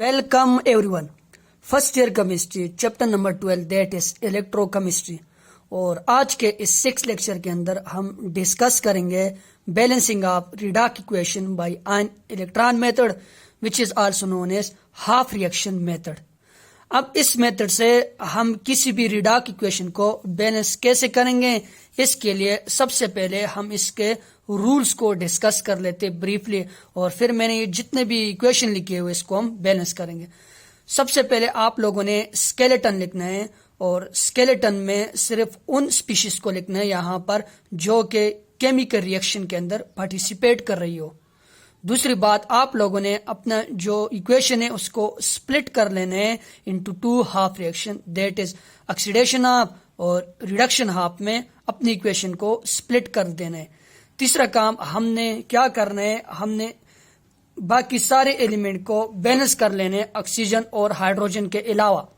Welcome everyone. First year chemistry chapter number 12 that is electrochemistry. और आज के इस 6 लेक्चर के अंदर हम डिस्कस करेंगे balancing of redox equation by ion electron method which is also known as half reaction method. अब इस मेथड से हम किसी भी रिडाक इक्वेशन को बैलेंस कैसे करेंगे, इसके लिए सबसे पहले हम इसके रूल्स को डिस्कस कर लेते ब्रीफली, और फिर मैंने ये जितने भी इक्वेशन लिखे हुए इसको हम बैलेंस करेंगे। सबसे पहले आप लोगों ने स्केलेटन लिखना है, और स्केलेटन में सिर्फ उन स्पीशीज को लिखना है यहाँ पर जो कि केमिकल रिएक्शन के अंदर पार्टिसिपेट कर रही हो। दूसरी बात, आप लोगों ने अपना जो इक्वेशन है उसको स्प्लिट कर लेना है into 2 half reaction, that is oxidation half और रिडक्शन हाफ में अपनी इक्वेशन को स्प्लिट कर देना है। तीसरा काम हमने क्या करना है, हमने बाकी सारे एलिमेंट को बैलेंस कर लेने ऑक्सीजन और हाइड्रोजन के अलावा।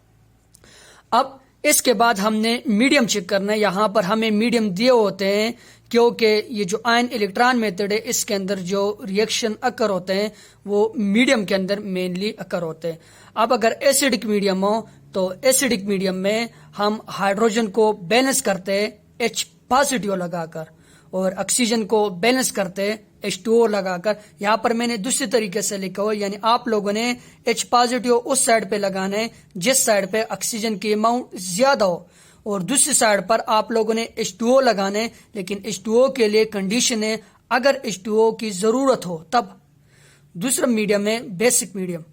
अब इसके बाद हमने मीडियम चेक करना है। यहाँ पर हमें मीडियम दिए होते हैं क्योंकि ये जो आयन इलेक्ट्रॉन मेथड है इसके अंदर जो रिएक्शन अकर होते हैं वो मीडियम के अंदर मेनली अकर होते हैं। अब अगर एसिडिक मीडियम हो तो एसिडिक मीडियम में हम हाइड्रोजन को बैलेंस करते हैं H पॉजिटिव लगाकर, और ऑक्सीजन को बैलेंस करते हैं H2O लगाकर। यहाँ पर मैंने दूसरे तरीके से लिखा हुआ, यानी आप लोगों ने H पॉजिटिव उस साइड पे लगाना है जिस साइड पे ऑक्सीजन की अमाउंट ज्यादा हो, और दूसरी साइड पर आप लोगों ने H2O लगाना है। लेकिन H2O के लिए कंडीशन है अगर H2O की जरूरत हो तब। दूसरा मीडियम है बेसिक मीडियम।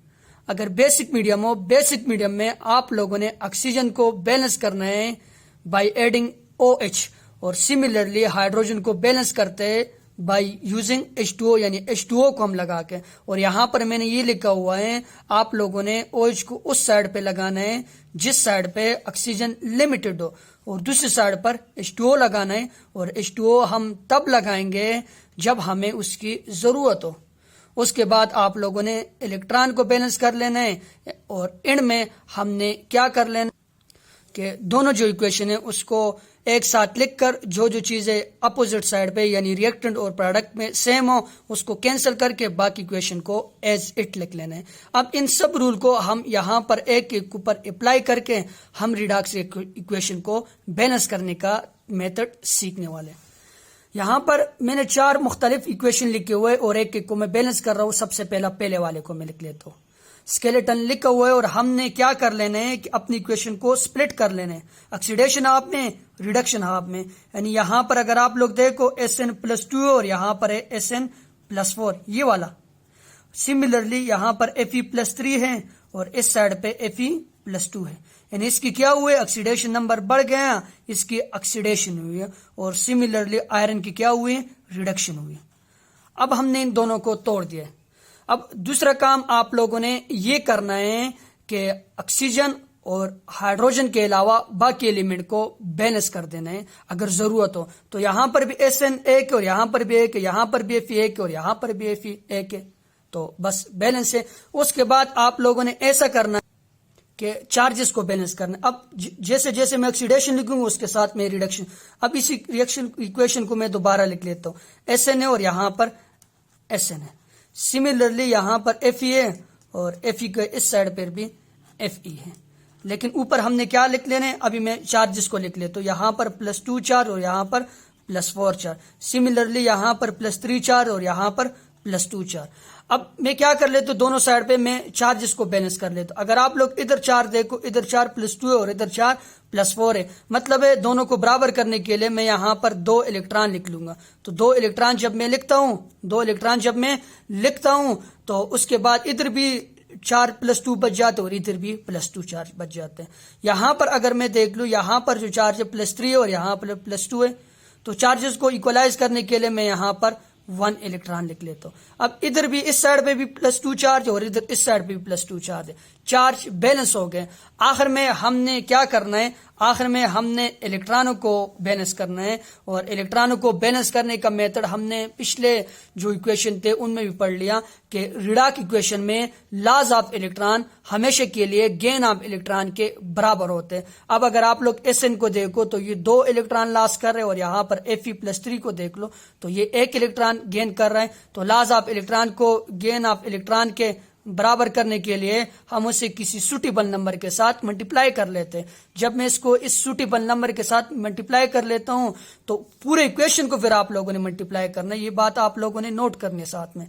अगर बेसिक मीडियम हो, बेसिक मीडियम में आप लोगों ने ऑक्सीजन को बैलेंस करना है बाय एडिंग OH, और सिमिलरली हाइड्रोजन को बैलेंस करते हैं बाय यूजिंग H2O, यानी H2O को हम लगा के। और यहाँ पर मैंने ये लिखा हुआ है आप लोगों ने OH को उस साइड पे लगाना है जिस साइड पे ऑक्सीजन लिमिटेड हो, और दूसरी साइड पर H2O लगाना है। और H2O हम तब लगाएंगे जब हमें उसकी जरूरत हो। उसके बाद आप लोगों ने इलेक्ट्रॉन को बैलेंस कर लेना है, और एंड में हमने क्या कर लेना कि दोनों जो इक्वेशन है उसको एक साथ लिखकर जो जो चीजें अपोजिट साइड पे यानी रिएक्टेंट और प्रोडक्ट में सेम हो उसको कैंसिल करके बाकी इक्वेशन को एज इट लिख लेना है। अब इन सब रूल को हम यहाँ पर एक एक ऊपर अप्लाई करके हम रिडॉक्स इक्वेशन को बैलेंस करने का मेथड सीखने वाले। यहाँ पर मैंने 4 मुख्तलिफ इक्वेशन लिखे हुए और एक एक को मैं बैलेंस कर रहा हूँ। सबसे पहले वाले को मैं लिख लेता हूँ। स्केलेटन लिखा हुआ है और हमने क्या कर लेना है कि अपनी इक्वेशन को स्प्लिट कर लेना है ऑक्सीडेशन हाफ में, रिडक्शन हाफ में। यानी यहाँ पर अगर आप लोग देखो Sn+2 और यहाँ पर है Sn+4 ये वाला। सिमिलरली यहाँ पर Fe+3 है और इस साइड पे Fe+2 है, यानी इसकी क्या हुए ऑक्सीडेशन नंबर बढ़ गया, इसकी ऑक्सीडेशन हुई है। और सिमिलरली आयरन की क्या हुई, रिडक्शन हुई। अब हमने इन दोनों को तोड़ दिया। अब दूसरा काम आप लोगों ने ये करना है कि ऑक्सीजन और हाइड्रोजन के अलावा बाकी एलिमेंट को बैलेंस कर देना है अगर जरूरत हो। तो यहाँ पर भी Sn एक और यहाँ पर भी एक, यहाँ पर भी Fe एक और यहाँ पर भी Fe एक है, तो बस बैलेंस है। उसके बाद आप लोगों ने ऐसा करना है कि चार्जेस को बैलेंस करना। अब जैसे जैसे मैं ऑक्सीडेशन लिखूंगा उसके साथ में रिडक्शन। अब इसी रिएक्शन इक्वेशन को मैं दोबारा लिख लेता हूँ। Sn है और यहाँ पर Sn है। सिमिलरली यहाँ पर Fe है और Fe के इस साइड पर भी Fe है। लेकिन ऊपर हमने क्या लिख लेने, अभी मैं चार्जेस को लिख लेता हूँ। यहाँ पर +2 चार्ज और यहाँ पर +4 चार्ज। सिमिलरली यहाँ पर +3 चार्ज और यहाँ पर +2 चार्ज। अब मैं क्या कर लेता हूँ, दोनों साइड पे मैं चार्जेस को बैलेंस कर लेता हूँ। अगर आप लोग इधर चार्ज देखो, इधर चार्ज +2 है और इधर चार्ज +4 है, मतलब है दोनों को बराबर करने के लिए मैं यहाँ पर 2 इलेक्ट्रॉन लिख लूंगा। तो 2 इलेक्ट्रॉन जब मैं लिखता हूँ तो उसके बाद इधर भी चार्ज +2 बच जाते और इधर भी +2 चार्ज बच जाते हैं। यहाँ पर अगर मैं देख लूँ, यहाँ पर जो चार्ज है +3 है और यहाँ पर +2 है, तो चार्जेस को इक्वलाइज करने के लिए मैं यहाँ पर 1 इलेक्ट्रॉन लिख लेता हूँ। अब इधर भी इस साइड पे भी +2 चार्ज और इधर इस साइड पे भी +2 चार्ज है, चार्ज बैलेंस हो गए। आखिर में हमने क्या करना है, आखिर में हमने इलेक्ट्रॉनों को बैलेंस करना है। और इलेक्ट्रॉनों को बैलेंस करने का मेथड हमने पिछले जो इक्वेशन थे उनमें भी पढ़ लिया कि रिडाक इक्वेशन में लॉज ऑफ इलेक्ट्रॉन हमेशा के लिए गेन ऑफ इलेक्ट्रॉन के बराबर होते हैं। अब अगर आप लोग Sn को देखो तो ये 2 इलेक्ट्रॉन लॉस कर रहे हैं, और यहाँ पर Fe+3 को देख लो तो ये 1 इलेक्ट्रॉन गेन कर रहे हैं। तो लॉज ऑफ इलेक्ट्रॉन को गेन ऑफ इलेक्ट्रॉन के बराबर करने के लिए हम उसे किसी सुटेबल नंबर के साथ मल्टीप्लाई कर लेते हैं। जब मैं इसको इस सुटेबल नंबर के साथ मल्टीप्लाई कर लेता हूं तो पूरे इक्वेशन को फिर आप लोगों ने मल्टीप्लाई करना है। ये बात आप लोगों ने नोट करनी है साथ में।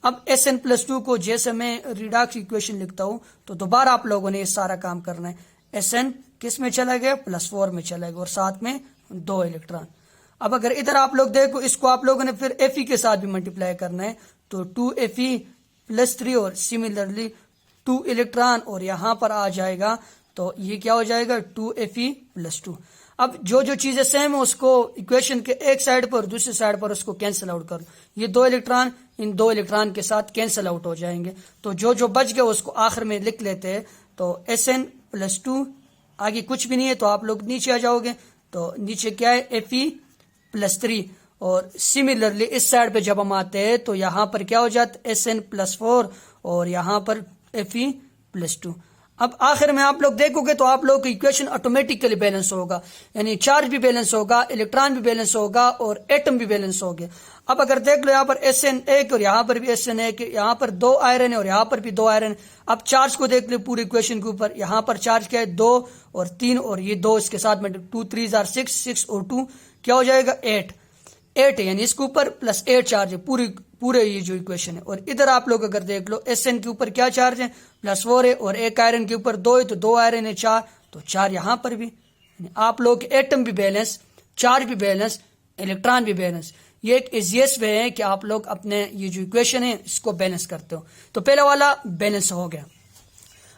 अब SN+2 को जैसे मैं रिडक्स इक्वेशन लिखता हूं तो दोबारा आप लोगों ने ये सारा काम करना है। SN किस में चला गया, +4 में चला गया और साथ में 2 इलेक्ट्रॉन। अब अगर इधर आप लोग देखो, इसको आप लोगों ने फिर Fe के साथ भी मल्टीप्लाई करना है तो 2Fe+3 और सिमिलरली 2 इलेक्ट्रॉन और यहां पर आ जाएगा तो ये क्या हो जाएगा 2Fe+2। अब जो जो चीजें सेम है उसको इक्वेशन के एक साइड पर दूसरी साइड पर उसको कैंसिल आउट करो। ये 2 इलेक्ट्रॉन इन 2 इलेक्ट्रॉन के साथ कैंसिल आउट हो जाएंगे तो जो जो बच गया उसको आखिर में लिख लेते हैं। तो SN+2 आगे कुछ भी नहीं है तो आप लोग नीचे आ जाओगे तो नीचे क्या है Fe+3 और सिमिलरली इस साइड पे जब हम आते हैं तो यहां पर क्या हो जाता है SN+4 और यहां पर Fe+2। अब आखिर में आप लोग देखोगे तो आप लोग का इक्वेशन ऑटोमेटिकली बैलेंस होगा, यानी चार्ज भी बैलेंस होगा, इलेक्ट्रॉन भी बैलेंस होगा और एटम भी बैलेंस हो गया। अब अगर देख लो यहाँ पर SN1 और यहाँ पर भी SN1, यहाँ पर 2 आयरन है और यहाँ पर भी 2 आयरन। अब चार्ज को देख लो पूरे इक्वेशन के ऊपर, यहाँ पर चार्ज क्या है 2 और 3 और ये 2 इसके साथ में 2 3 are 6, 6 और 2 क्या हो जाएगा 8 है, यानी इसके ऊपर +8 चार्ज है पूरे ये जो इक्वेशन है। और इधर आप लोग अगर देख लो SN के ऊपर क्या चार्ज है +4 है और एक आयरन के ऊपर 2 है तो 2 आयरन है 4 तो 4 यहां पर भी। आप लोग एटम भी बैलेंस, चार्ज भी बैलेंस, इलेक्ट्रॉन भी बैलेंस। ये एक इजीएस्ट वे है कि आप लोग अपने ये जो इक्वेशन है इसको बैलेंस करते हो। तो पहला वाला बैलेंस हो गया।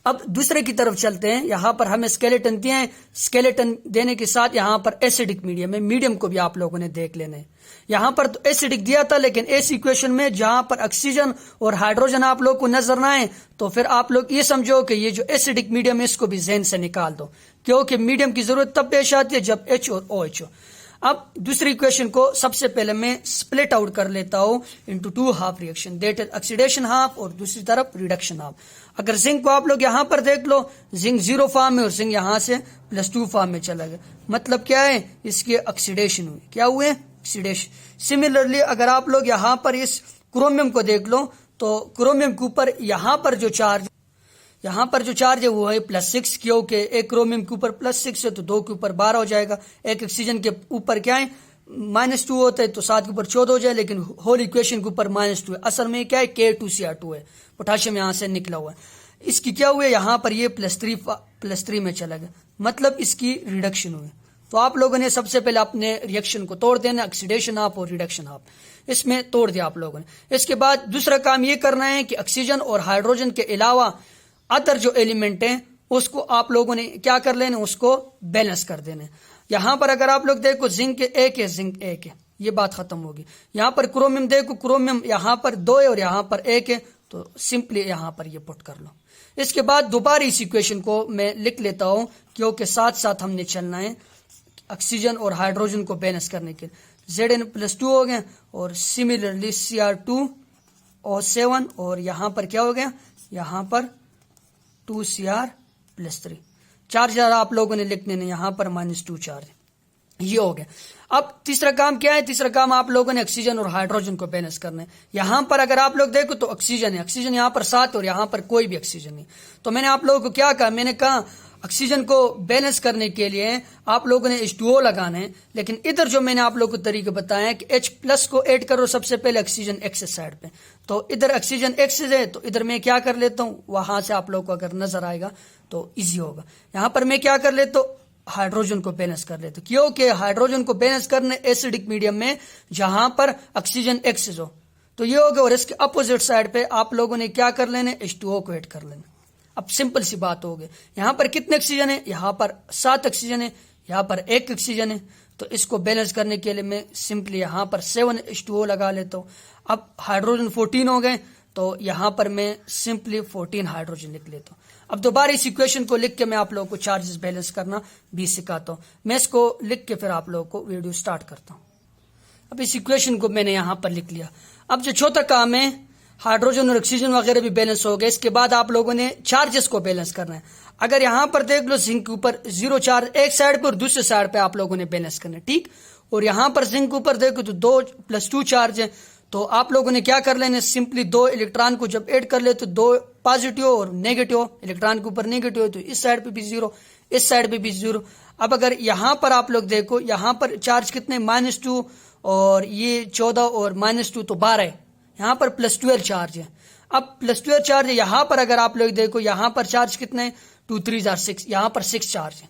अब दूसरे की तरफ चलते हैं। यहां पर हमें स्केलेटन दिए हैं, स्केलेटन देने के साथ यहां पर एसिडिक मीडियम है, मीडियम को भी आप लोगों ने देख लेना है। यहां पर तो एसिडिक दिया था लेकिन इस इक्वेशन में जहां पर ऑक्सीजन और हाइड्रोजन आप लोग को नजर ना आए तो फिर आप लोग ये समझो कि ये जो एसिडिक मीडियम है इसको भी ज़हन से निकाल दो, क्योंकि मीडियम की जरूरत तब पेश आती है जब H और OH हो। अब दूसरी इक्वेशन को सबसे पहले मैं स्प्लिट आउट कर लेता हूं into 2 half reaction, that is oxidation half और दूसरी तरफ रिडक्शन हाफ। अगर जिंक को आप लोग यहां पर देख लो, जिंक 0 फॉर्म में और जिंक यहां से +2 फॉर्म में चला गया, मतलब क्या है इसके ऑक्सीडेशन हुई, क्या हुए ऑक्सीडेशन। सिमिलरली अगर आप लोग यहां पर इस क्रोमियम को देख लो तो क्रोमियम के ऊपर यहां पर जो चार्ज है वो है +6, क्योंकि एक क्रोमियम के ऊपर +6 है तो 2 के ऊपर 12 हो जाएगा। एक ऑक्सीजन के ऊपर क्या है -2 होता है तो 7 के ऊपर 14 हो जाए, लेकिन होल इक्वेशन के ऊपर -2 है। असल में क्या है K2Cr2 है, पोटाशियम यहां से निकला हुआ है। इसकी क्या हुआ यहां पर ये +3 में चला गया, मतलब इसकी रिडक्शन हुई। तो आप लोगों ने सबसे पहले अपने रिएक्शन को तोड़ देना, ऑक्सीडेशन हाफ और रिडक्शन हाफ, इसमें तोड़ दिया आप लोगों ने। इसके बाद दूसरा काम ये करना है कि ऑक्सीजन और हाइड्रोजन के अलावा अदर जो एलिमेंट हैं उसको आप लोगों ने क्या कर लेना, उसको बैलेंस कर देना। यहां पर अगर आप लोग देखो जिंक 1 है, जिंक 1 है, ये बात खत्म होगी। यहां पर क्रोमियम देखो, क्रोमियम यहां पर 2 है और यहां पर 1 है तो सिंपली यहां पर ये पुट कर लो। इसके बाद दोबारा इस इक्वेशन को मैं लिख लेता हूं क्योंकि साथ साथ हमने चलना है ऑक्सीजन और हाइड्रोजन को बैलेंस करने के लिए। Zn+2 हो गया और सिमिलरली Cr2O7 और यहां पर क्या हो गया, यहां पर 2Cr+3 चार्ज आप लोगों ने लिखने ने यहां पर -2 चार्ज, ये हो गया। अब तीसरा काम क्या है, तीसरा काम आप लोगों ने ऑक्सीजन और हाइड्रोजन को बैलेंस करना है। यहां पर अगर आप लोग देखो तो ऑक्सीजन है, ऑक्सीजन यहां पर 7 और यहां पर कोई भी ऑक्सीजन नहीं। तो मैंने आप लोगों को क्या कहा, मैंने कहा ऑक्सीजन को बैलेंस करने के लिए आप लोगों ने H2O लगाना है, लेकिन इधर जो मैंने आप लोगों को तरीका बताया कि H+ को ऐड करो सबसे पहले ऑक्सीजन एक्सेस साइड पे। तो इधर ऑक्सीजन एक्सेस है तो इधर मैं क्या कर लेता हूं, वहां से आप लोगों को अगर नजर आएगा तो इजी होगा। यहां पर मैं क्या कर लेता हूं, हाइड्रोजन को बैलेंस कर लेते, क्योंकि हाइड्रोजन को बैलेंस करने एसिडिक मीडियम में जहां पर ऑक्सीजन एक्सेस हो तो ये होगा। और इसके अपोजिट साइड पे आप लोगों ने क्या कर लेना, H2O को ऐड कर लेना। अब सिंपल सी बात हो गई, यहां पर कितने ऑक्सीजन है, यहां पर 7 ऑक्सीजन है, यहां पर 1 ऑक्सीजन है। तो इसको बैलेंस करने के लिए मैं सिंपली यहां पर 7 H2O लगा लेता हूं। अब हाइड्रोजन 14 हो गए तो यहां पर मैं सिंपली 14 हाइड्रोजन लिख लेता हूं। अब दोबारा इस इक्वेशन को लिख के मैं आप लोगों को चार्जेस बैलेंस करना भी सिखाता हूं। मैं इसको लिख के फिर आप लोगों को वीडियो स्टार्ट करता हूं। अब इस इक्वेशन को मैंने यहां पर लिख लिया। अब जो चौथा काम है, हाइड्रोजन और ऑक्सीजन वगैरह भी बैलेंस हो गए। इसके बाद आप लोगों ने चार्जेस को बैलेंस करना है। अगर यहां पर देख लो जिंक के ऊपर 0 चार्ज एक साइड पर और दूसरे साइड पे आप लोगों ने बैलेंस करना है, ठीक। और यहां पर जिंक के ऊपर देखो तो 2+2 चार्ज है तो आप लोगों ने क्या कर लेना, सिंपली दो इलेक्ट्रॉन को जब ऐड कर ले तो दो पॉजिटिव और नेगेटिव, इलेक्ट्रॉन के ऊपर नेगेटिव है तो इस साइड पे भी जीरो, इस साइड पे भी जीरो। अब अगर यहां पर आप लोग देखो, यहां पर चार्ज कितने, -2 और ये 14 और -2 तो 12 है, यहां पर +12 चार्ज है। अब +12 चार्ज है, यहां पर अगर आप लोग देखो यहां पर चार्ज कितने हैं, 2 3 6, यहां पर 6 चार्ज है,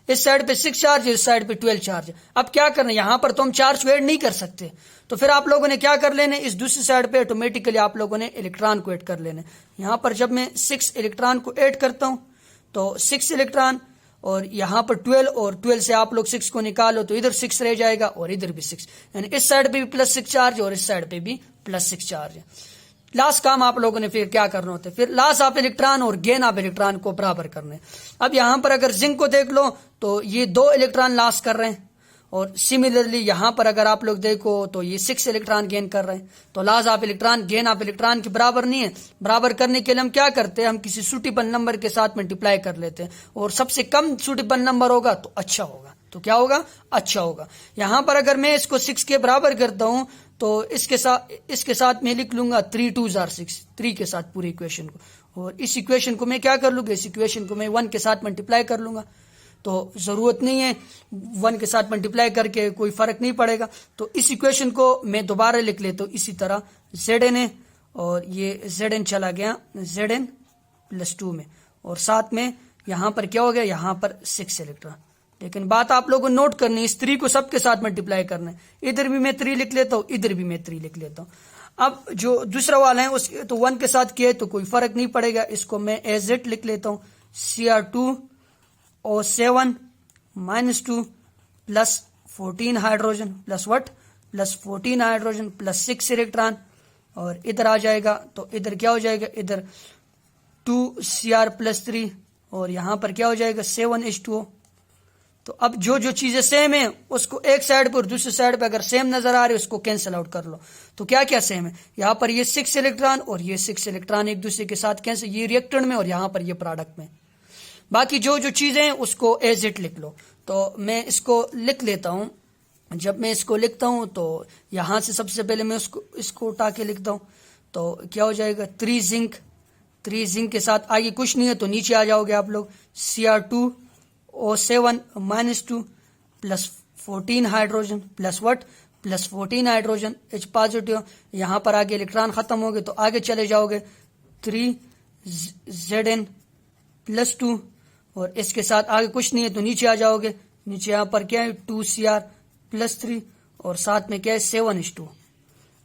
इस साइड पे 6 चार्ज है, इस साइड पे 12 चार्ज है। अब क्या करना है, यहां पर तो हम चार्ज को ऐड नहीं कर सकते, तो फिर आप लोगों ने क्या कर लेना है, इस दूसरी साइड पे ऑटोमेटिकली आप लोगों ने इलेक्ट्रॉन को ऐड कर लेना है। यहां पर जब मैं 6 इलेक्ट्रॉन को ऐड करता हूं तो 6 इलेक्ट्रॉन, और यहां पर 12, और 12 से आप लोग 6 को निकालो तो इधर 6 रह जाएगा और इधर भी 6, यानी इस साइड पे भी +6 चार्ज और इस साइड पे भी +6 चार्ज है। लास्ट काम आप लोगों ने फिर क्या करना होता है, फिर लॉस ऑफ इलेक्ट्रॉन और गेन ऑफ इलेक्ट्रॉन को बराबर करने। अब यहां पर अगर जिंक को देख लो तो ये 2 इलेक्ट्रॉन लॉस कर रहे हैं, और सिमिलरली यहां पर अगर आप लोग देखो तो ये 6 इलेक्ट्रॉन गेन कर रहे हैं। तो loss of electron gain of electron के बराबर नहीं है। बराबर करने के लिए हम क्या करते हैं, हम किसी सूटेबल नंबर के साथ मल्टीप्लाई कर लेते हैं, और सबसे कम सूटेबल नंबर होगा तो अच्छा होगा, तो क्या होगा, अच्छा होगा। यहां पर अगर मैं इसको 6 के बराबर करता हूं तो इसके साथ मैं लिख लूंगा 3 2 6, 3 के साथ पूरी इक्वेशन को, और इस इक्वेशन को मैं क्या कर लूंगा, इस इक्वेशन को मैं 1 के साथ मल्टीप्लाई कर लूंगा। तो जरूरत नहीं है 1 के साथ मल्टीप्लाई करके, कोई फर्क नहीं पड़ेगा। तो इस इक्वेशन को मैं दोबारा लिख लेता हूं इसी तरह, Zn है और ये Zn चला गया Zn +2 में, और साथ में यहां पर क्या हो गया, यहां पर 6 इलेक्ट्रॉन। लेकिन बात आप लोगों को नोट करनी है, इस 3 को सबके साथ मल्टीप्लाई करना है। इधर भी मैं 3 लिख लेता हूं, इधर भी मैं 3 लिख लेता हूं। अब जो दूसरा वाला है उसके तो 1 के साथ किया तो कोई फर्क नहीं पड़ेगा, इसको मैं AZ लिख लेता हूं, Cr2O7 -2 plus 14 hydrogen plus what, +14 hydrogen +6 electron, और इधर आ जाएगा तो इधर क्या हो जाएगा, इधर 2Cr+3, और यहां पर क्या हो जाएगा 7H2O। तो अब जो जो चीजें सेम है उसको एक साइड पर, दूसरी साइड पर अगर सेम नजर आ रही है उसको कैंसिल आउट कर लो। तो क्या क्या सेम है, यहां पर ये 6 इलेक्ट्रॉन और ये 6 इलेक्ट्रॉन एक दूसरे के साथ कैंसिल, ये रिएक्टेंट में और यहां पर ये प्रोडक्ट में। बाकी जो जो चीजें हैं उसको एज इट लिख लो। तो मैं इसको लिख लेता हूं। जब मैं इसको लिखता हूं तो यहां से सबसे पहले मैं इसको उठा के लिखता हूं, तो क्या हो जाएगा 3 जिंक के साथ आगे कुछ नहीं है तो नीचे आ जाओगे आप लोग, Cr2O7 -2 plus 14 hydrogen plus what, +14 hydrogen H positive. यहां पर आगे इलेक्ट्रॉन खत्म हो गए तो आगे चले जाओगे 3Zn +2, और इसके साथ आगे कुछ नहीं है तो नीचे आ जाओगे। नीचे यहां पर क्या है 2Cr+3 और साथ में क्या है 7H2।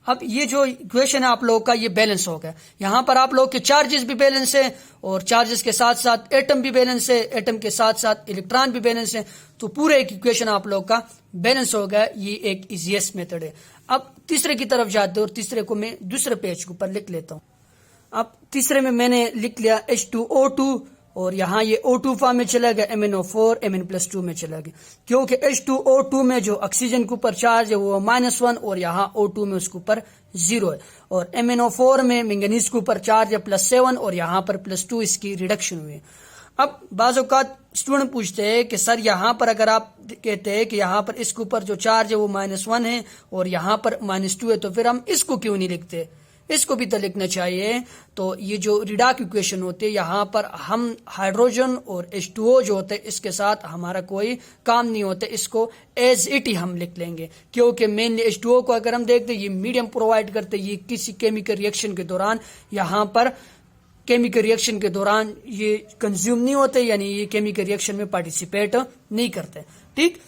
अब ये जो इक्वेशन है आप लोगों का ये बैलेंस हो गया। यहां पर आप लोगों के चार्जेस भी बैलेंस है और चार्जेस के साथ साथ एटम भी बैलेंस है, एटम के साथ साथ इलेक्ट्रॉन भी बैलेंस है। तो पूरा एक इक्वेशन आप लोगों का बैलेंस हो गया। ये एक इजीएस्ट मेथड है। अब तीसरे की तरफ जाते हैं और तीसरे को मैं दूसरे पेज के ऊपर लिख लेता हूं। अब तीसरे में मैंने लिख लिया H2O2 और यहां ये O2 फॉर्म में चला गया, MnO4 Mn+2 में चला गया, क्योंकि H2O2 में जो ऑक्सीजन के ऊपर चार्ज है वो -1 और यहाँ O2 में उसके ऊपर 0 है, और MnO4 में मैंगनीज के ऊपर चार्ज है +7 और यहाँ पर +2 इसकी रिडक्शन हुई है। अब बाज़ औक़ात स्टूडेंट पूछते हैं कि सर यहाँ पर अगर आप कहते हैं कि यहाँ पर इसके ऊपर जो चार्ज है वो -1 है और यहाँ पर -2 है, तो फिर हम इसको क्यों नहीं लिखते, इसको भी तो लिखना चाहिए। तो ये जो रिडॉक इक्वेशन होते हैं यहाँ पर हम हाइड्रोजन और H2O जो होते हैं इसके साथ हमारा कोई काम नहीं होता, इसको एज इट ही हम लिख लेंगे, क्योंकि मेनली H2O को अगर हम देखते हैं ये मीडियम प्रोवाइड करते हैं, ये किसी केमिकल रिएक्शन के दौरान यहाँ पर केमिकल रिएक्शन के दौरान ये कंज्यूम नहीं होते, यानी ये केमिकल रिएक्शन में पार्टिसिपेट नहीं करते। ठीक,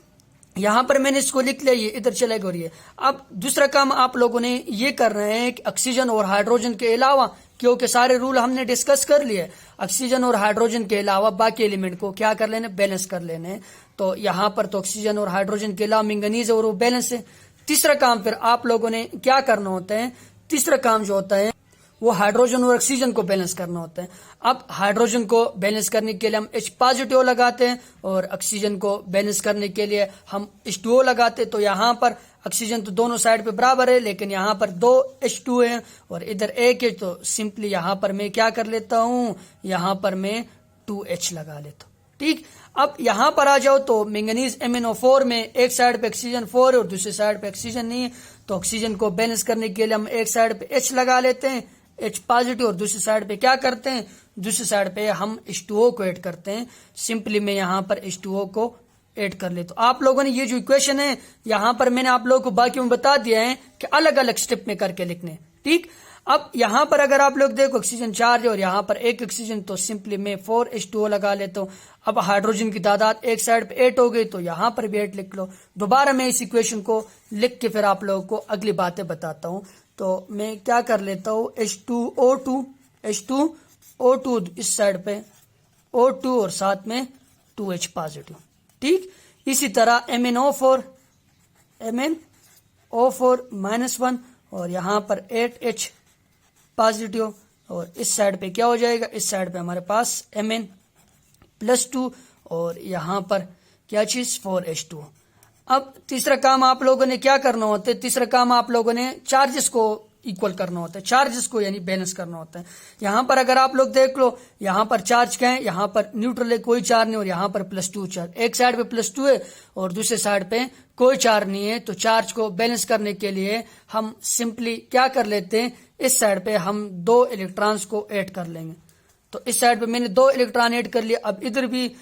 यहां पर मैंने इसको लिख लिया, ये इधर चलेगा। और ये अब दूसरा काम आप लोगों ने ये करना है कि ऑक्सीजन और हाइड्रोजन के अलावा, क्योंकि सारे रूल हमने डिस्कस कर लिए, ऑक्सीजन और हाइड्रोजन के अलावा बाकी एलिमेंट को क्या कर लेने, बैलेंस कर लेने। तो यहां पर तो ऑक्सीजन और हाइड्रोजन के अलावा मैंगनीज और वो बैलेंस है। तीसरा काम फिर आप लोगों ने क्या करना होता है, तीसरा काम जो होता है वो हाइड्रोजन और ऑक्सीजन को बैलेंस करना होता है। अब हाइड्रोजन को बैलेंस करने के लिए हम H पॉजिटिव लगाते हैं और ऑक्सीजन को बैलेंस करने के लिए हम H2O लगाते हैं। तो यहाँ पर ऑक्सीजन तो दोनों साइड पे बराबर है, लेकिन यहाँ पर 2 H2 है और इधर 1 है, तो सिंपली यहाँ पर मैं क्या कर लेता हूँ, यहाँ पर मैं 2H लगा लेता हूँ। ठीक। अब यहां पर आ जाओ तो मैंगनीज MnO4 में एक साइड पे ऑक्सीजन 4 है और दूसरी साइड पे ऑक्सीजन नहीं है, तो ऑक्सीजन को बैलेंस करने के लिए हम एक साइड पे H लगा लेते हैं, H पॉजिटिव, और दूसरी साइड पे क्या करते हैं, दूसरी साइड पे हम H2O को ऐड करते हैं। सिंपली मैं यहां पर H2O को ऐड कर ले। तो आप लोगों ने ये जो इक्वेशन है यहां पर मैंने आप लोगों को बाकी में बता दिया है कि अलग अलग स्टेप में करके लिखने, ठीक। अब यहां पर अगर आप लोग देखो ऑक्सीजन चार्ज है और यहां पर एक ऑक्सीजन, तो सिंपली मैं 4H2O लगा लेता हूं। अब हाइड्रोजन की तादाद एक साइड पे 8 हो गई, तो यहां पर भी 8 लिख लो। दोबारा मैं इस इक्वेशन को लिख के फिर आप लोगों को अगली बातें बताता हूं। तो मैं क्या कर लेता हूं, H2O2 इस साइड पे O2 और साथ में 2H पॉजिटिव, ठीक। इसी तरह MnO4 -1 और यहां पर 8H पॉजिटिव, और इस साइड पे क्या हो जाएगा, इस साइड पे हमारे पास Mn+2 और यहां पर क्या चीज 4H2। अब तीसरा काम आप लोगों ने क्या करना होता है, तीसरा काम आप लोगों ने चार्जेस को इक्वल करना होता है, चार्जेस को यानी बैलेंस करना होता है। यहां पर अगर आप लोग देख लो, यहां पर चार्ज क्या है, यहां पर न्यूट्रल है, कोई चार्ज नहीं, और यहां पर +2 चार्ज, एक साइड पे +2 है और दूसरे साइड पे कोई चार्ज नहीं है। तो चार्ज को बैलेंस करने के लिए हम सिंपली क्या कर लेते हैं, इस साइड पे हम 2 इलेक्ट्रॉन्स को ऐड कर लेंगे। तो इस साइड पे मैंने 2 इलेक्ट्रॉन ऐड कर लिया। अब इधर भी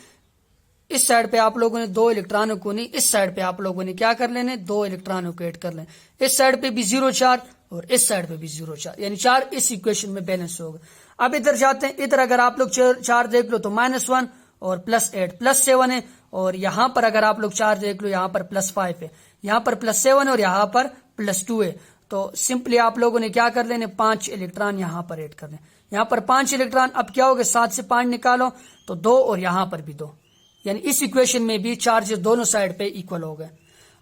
इस साइड पे आप लोगों ने 2 इलेक्ट्रॉनों को नहीं, इस साइड पे आप लोगों ने क्या कर लेने, 2 इलेक्ट्रॉनों को ऐड कर लें। इस साइड पे भी 0 चार्ज और इस साइड पे भी 0 चार्ज, यानी 4 इस इक्वेशन में बैलेंस होगा। अब इधर जाते हैं, इधर अगर आप लोग चार्ज देख लो तो -1 और +8 +7 है, और यहां पर अगर आप लोग चार्ज देख लो यहां पर +5 है, यहां पर +7 है और यहां पर +2 है। तो सिंपली आप लोगों ने क्या कर लेने, 5 इलेक्ट्रॉन यहां पर ऐड कर लें। यहां पर 5 इलेक्ट्रॉन, अब क्या हो गया, 7 से 5 निकालो तो 2 और यहां पर भी 2, यानी इस इक्वेशन में भी चार्जेस दोनों साइड पे इक्वल हो गए।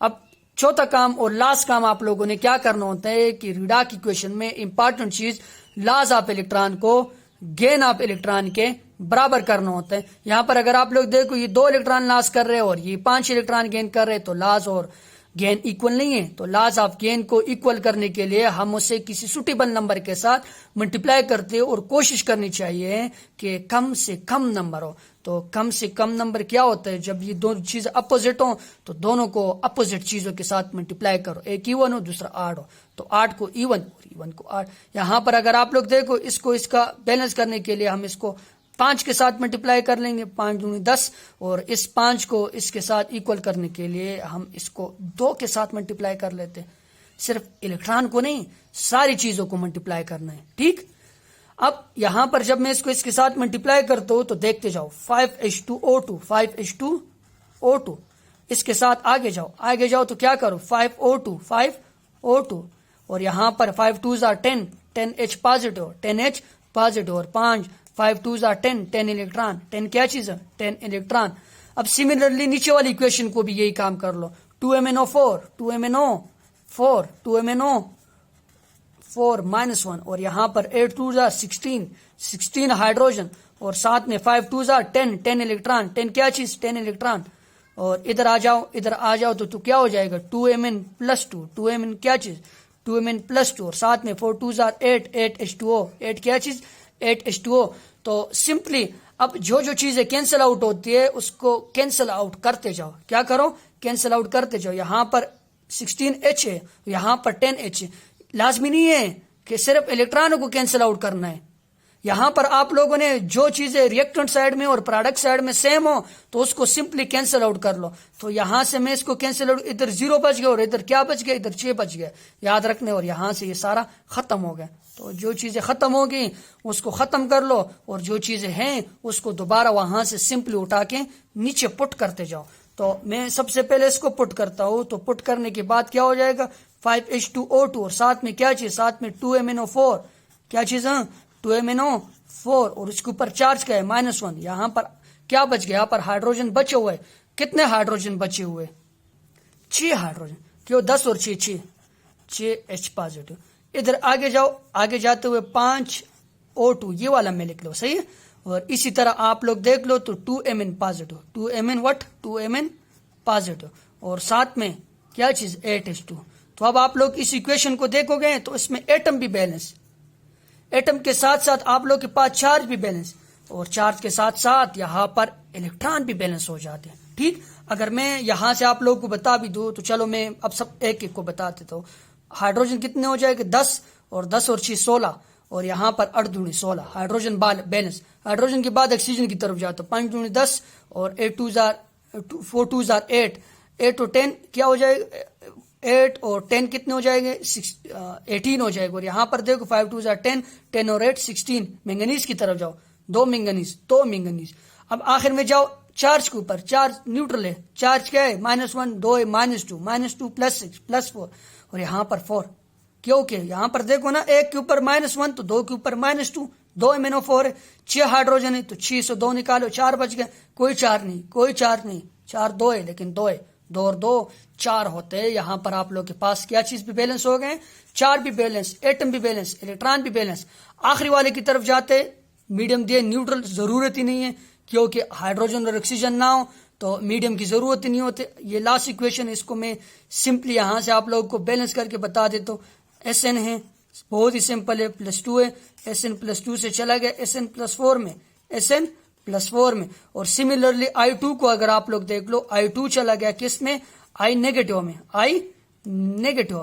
अब चौथा काम और लास्ट काम आप लोगों ने क्या करना होता है कि रिडाक इक्वेशन में इंपॉर्टेंट चीज लॉस ऑफ इलेक्ट्रॉन को गेन ऑफ इलेक्ट्रॉन के बराबर करना होता है। यहां पर अगर आप लोग देखो ये 2 इलेक्ट्रॉन लॉस कर रहे हैं और ये 5 इलेक्ट्रॉन गेन कर रहे हैं, तो लॉस और गेन इक्वल नहीं है। तो लॉस ऑफ गेन को इक्वल करने के लिए हम उसे किसी सुटेबल नंबर के साथ मल्टीप्लाई करते हैं और कोशिश करनी चाहिए कि कम से कम नंबर हो। तो कम से कम नंबर क्या होता है, जब ये दोनों चीज अपोजिट हो तो दोनों को अपोजिट चीजों के साथ मल्टीप्लाई करो, एक इवन हो दूसरा ऑड हो, तो 8 को इवन और इवन को 8। यहां पर अगर आप लोग देखो इसको इसका बैलेंस करने के लिए हम इसको 5 के साथ मल्टीप्लाई कर लेंगे, 5 दूनी 10, और इस 5 को इसके साथ इक्वल करने के लिए हम इसको 2 के साथ मल्टीप्लाई कर लेते हैं। सिर्फ इलेक्ट्रॉन को नहीं, सारी चीजों को मल्टीप्लाई करना है, ठीक। अब यहां पर जब मैं इसको इसके साथ मल्टीप्लाई करता हूं तो देखते जाओ 5H2O2 इसके साथ आगे जाओ तो क्या करो 5O2 और यहां पर 5 2s are 10H पॉजिटिव और 5 2s are 10 इलेक्ट्रॉन, 10 क्या चीज है, 10 इलेक्ट्रॉन। अब सिमिलरली नीचे वाली इक्वेशन को भी यही काम कर लो, 2MnO4 -1 और यहां पर 8 2s are 16 हाइड्रोजन, और साथ में 5 2s are 10 इलेक्ट्रॉन, 10 क्या चीज, 10 इलेक्ट्रॉन। और इधर आ जाओ तो क्या हो जाएगा 2Mn+2, 2Mn क्या चीज, 2Mn+2 और साथ में 4 2s are 8H2O, 8 क्या चीज, 8H2O। तो सिंपली अब जो चीजें कैंसिल आउट होती है उसको कैंसिल आउट करते जाओ, क्या करो, कैंसिल आउट करते जाओ। यहां पर 16H है, यहां पर 10H है। लाजमी नहीं है कि सिर्फ इलेक्ट्रॉनों को कैंसिल आउट करना है, यहां पर आप लोगों ने जो चीजें रिएक्टेंट साइड में और प्रोडक्ट साइड में सेम हो तो उसको सिंपली कैंसिल आउट कर लो। तो यहां से मैं इसको कैंसिल आउट, इधर 0 बच गया और इधर क्या बच गया, इधर 6 बच गया, याद रखने, और यहां से ये सारा खत्म हो गया। तो जो चीजें खत्म हो गई उसको खत्म कर लो, और जो चीजें हैं उसको दोबारा वहां से सिंपली उठा के नीचे पुट करते जाओ। तो मैं सबसे पहले इसको पुट करता हूं, तो पुट करने के बाद क्या हो जाएगा 5H2O2 और साथ में क्या चीज, साथ में 2MnO4, क्या चीज है 2MnO4, और उसके ऊपर चार्ज क्या है -1। यहां पर क्या बच गया, यहाँ पर हाइड्रोजन बचे हुए, कितने हाइड्रोजन बचे हुए, 6 हाइड्रोजन, क्यों 10 और 6H पॉजिटिव। इधर आगे जाओ, आगे जाते हुए 5O2 ये वाला मैं लिख लो, सही है। और इसी तरह आप लोग देख लो तो 2Mn पॉजिटिव, 2Mn पॉजिटिव, और साथ में क्या चीज 8H2। तो अब आप लोग इस इक्वेशन को देखोगे तो इसमें एटम भी बैलेंस, एटम के साथ साथ आप लोग के पास चार्ज भी बैलेंस। और चार्ज के साथ साथ यहाँ पर इलेक्ट्रॉन भी बैलेंस हो जाते हैं। ठीक, अगर मैं यहाँ से आप लोगों को बता भी दूं तो चलो मैं अब सब एक एक को बता देता हूँ। हाइड्रोजन कितने हो जाएंगे 10 और 10 और 6 16 और यहाँ पर 8 दूनी 16 हाइड्रोजन बैलेंस। हाइड्रोजन के बाद ऑक्सीजन की तरफ जाता 5 दूनी 10 और 8 2 4 2 8 8 और 10 क्या हो जाएगा 8 और 10 कितने हो जाएंगे 18 हो जाएगा। और यहाँ पर देखो 5 2 10 10 और 8 16 मैंगनीज की तरफ जाओ 2 मैंगनीज। अब आखिर में जाओ चार्ज के ऊपर, चार्ज न्यूट्रल है, चार्ज क्या है -1 2 है -2 +6 +4 और यहाँ पर 4 क्योंकि यहाँ पर देखो ना एक के ऊपर -1 तो 2 के ऊपर -2 2 MnO4 है 6 हाइड्रोजन है तो 6 से 2 निकालो 4 बच गए। कोई चार्ज नहीं 4 2 है लेकिन 2 है 2 और 2 4 होते हैं। यहाँ पर आप लोग के पास क्या चीज भी बैलेंस हो गए, चार्ज भी बैलेंस, एटम भी बैलेंस, इलेक्ट्रॉन भी बैलेंस। आखिरी वाले की तरफ जाते मीडियम दिए न्यूट्रल, जरूरत ही नहीं है क्योंकि हाइड्रोजन और ऑक्सीजन ना हो तो मीडियम की जरूरत ही नहीं होती। ये लास्ट इक्वेशन है, इसको मैं सिंपली यहाँ से आप लोगों को बैलेंस करके बता देता हूँ। SN है, बहुत ही सिंपल है, +2 है, SN +2 से चला गया SN +4 में, SN +4 में। और सिमिलरली I2 को अगर आप लोग देख लो I2 चला गया किस में I नेगेटिव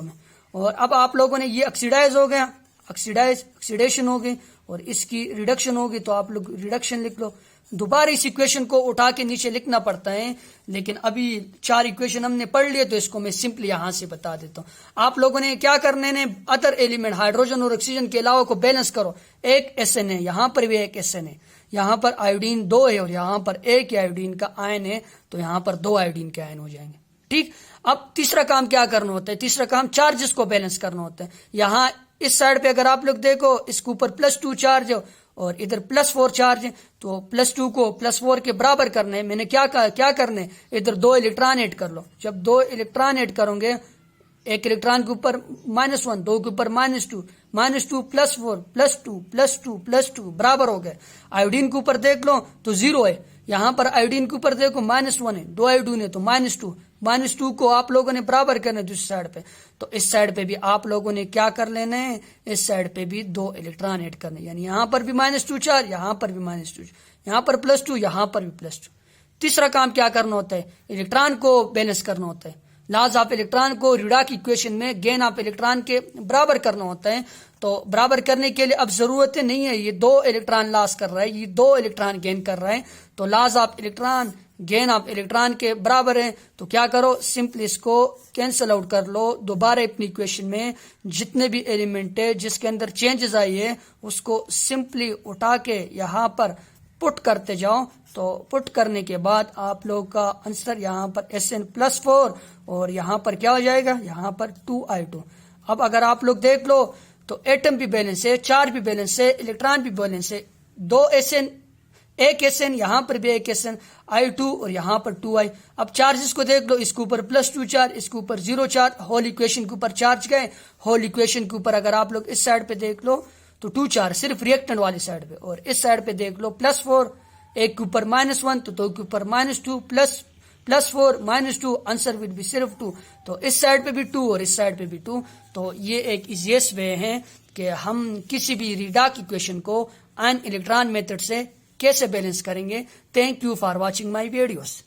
में। और अब आप लोगों ने ये ऑक्सीडाइज हो गया, ऑक्सीडेशन हो गई और इसकी रिडक्शन होगी तो आप लोग रिडक्शन लिख लो। दोबारा इस इक्वेशन को उठा के नीचे लिखना पड़ता है लेकिन अभी 4 इक्वेशन हमने पढ़ लिए तो इसको मैं सिंपली यहां से बता देता हूं। आप लोगों ने क्या करने ने अदर एलिमेंट हाइड्रोजन और ऑक्सीजन के अलावा को बैलेंस करो। एक SN है, यहां पर भी एक SN है, यहां पर आयोडीन 2 है और यहां पर एक आयोडीन का आयन है तो यहां पर 2 आयोडीन के आयन हो जाएंगे। ठीक, अब तीसरा काम क्या करना होता है, तीसरा काम चार्जेस को बैलेंस करना होता है। यहाँ इस साइड पे अगर आप लोग देखो इसके ऊपर +2 चार्ज है और इधर +4 चार्ज है तो +2 को +4 के बराबर करना है। मैंने क्या कहा, क्या करना है, इधर 2 इलेक्ट्रॉन ऐड कर लो। जब 2 इलेक्ट्रॉन ऐड करोगे एक इलेक्ट्रॉन के ऊपर -1 2 के ऊपर -2 +4 +2 +2 बराबर हो गए। आयोडीन के ऊपर देख लो तो 0 है, यहाँ पर आयोडीन के ऊपर देखो -1 है, 2 आयोडीन है तो -2 को आप लोगों ने बराबर करना है दूसरी साइड पे। तो इस साइड पे भी आप लोगों ने क्या कर लेना है, इस साइड पे भी 2 इलेक्ट्रॉन ऐड करने, यानी यहाँ पर भी -2 चार्ज, यहाँ पर भी -2, यहाँ पर +2, यहाँ पर भी +2। तीसरा काम क्या करना होता है, इलेक्ट्रॉन को बैलेंस करना होता है। लाज ऑफ इलेक्ट्रॉन को रिडाक इक्वेशन में गेन ऑफ इलेक्ट्रॉन के बराबर करना होता है। तो बराबर करने के लिए अब जरूरत नहीं है ये 2 इलेक्ट्रॉन लॉस कर रहा है, ये 2 इलेक्ट्रॉन गेन कर रहा है तो लाज of electron gain of electron के बराबर है। तो क्या करो, सिंपली इसको कैंसिल आउट कर लो। दोबारा अपनी इक्वेशन में जितने भी एलिमेंट है जिसके अंदर चेंजेस आई है उसको सिंपली उठा के यहाँ पर पुट करते जाओ। तो पुट करने के बाद आप लोग का आंसर यहाँ पर SN +4 और यहाँ पर क्या हो जाएगा, यहाँ पर 2I2। अब अगर आप लोग देख लो तो एटम भी बैलेंस है, चार्ज भी बैलेंस है, इलेक्ट्रॉन भी बैलेंस है। 2 SN, एक SN, यहाँ पर भी एक SN, I2 और यहाँ पर 2I। अब चार्जेस को देख लो, इसके ऊपर +2 चार्ज, इसके ऊपर 0 चार्ज, होल इक्वेशन के ऊपर चार्ज गए। होल इक्वेशन के ऊपर अगर आप लोग इस साइड पे देख लो तो 2 चार्ज सिर्फ रिएक्टेंट वाली साइड पे, और इस साइड पे देख लो +4, एक के ऊपर -1 तो 2 के ऊपर -2 +4 -2, आंसर विल बी सिर्फ 2। तो इस साइड पे भी 2 और इस साइड पे भी 2। तो ये एक इजीएस्ट वे है कि हम किसी भी रिडाक इक्वेशन को आयन इलेक्ट्रॉन मेथड से कैसे बैलेंस करेंगे। Thank you for watching my videos.